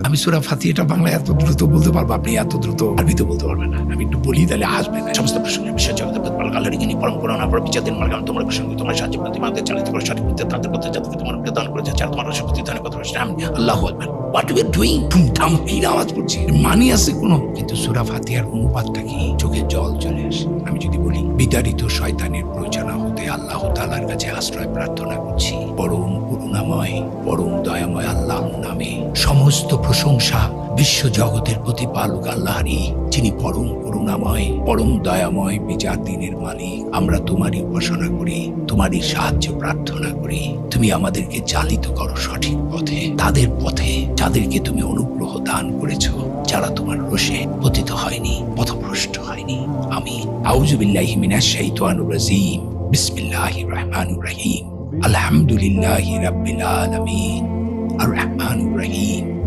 আমি সূরা ফাতিহাটা বাংলায় এত দ্রুত বলতে পারবো, আপনি এত দ্রুত আরবিতে বলতে পারবেন না। আমি একটু বলি, তাহলে হাসবেন। সমস্ত প্রসঙ্গে বিশ্ব জগতের প্রতিপালক আল্লাহর যিনি পরম করুণা পরম বিচারদিন মার্গাম তোমার প্রসঙ্গে তোমার সাহায্য প্রতি মানতে চালিত করে সঠিক পথে তাদের পথে যাতে তোমার প্রদান করেছে যারা তোমার প্রতি দান কথা বলছে। আমি আল্লাহু আকবার, হোয়াট ইউ আর ডুইং, ধুমধাম কি আওয়াজ পড়ছে, মানি আছে কোনো? কিন্তু সূরা ফাতিহার অনুপাতটা কি? চোখে জল চলে আসে। আমি যদি বলি বিতাড়িত শয়তানের প্ররোচনা হতে আল্লাহ তাআলার কাছে আশ্রয় প্রার্থনা করছি, পরম করুণাময় পরম দয়াময় আল্লাহর নামে সমস্ত প্রশংসা বিশ্ব জগতের প্রতিপালক আল্লাহরই, যিনি পরম করুণাময় পরম দয়াময় বিচার দিনের মালিক। আমরা তোমারই উপাসনা করি, তোমারই সাহায্য প্রার্থনা করি। তুমি আমাদেরকে চালিত করো সঠিক পথে, তাদের পথে যাদেরকে তুমি অনুগ্রহ দান করেছো, যারা তোমার রোষে পতিত হয়নি, পথভ্রষ্ট হয়নি। আমি আউযু বিল্লাহি মিনাশ শাইতানির রাজিম। বিসমিল্লাহির রহমানির রহিম। আলহামদুলিল্লাহি রাব্বিল আলামিন। আর রহমানির রহিম।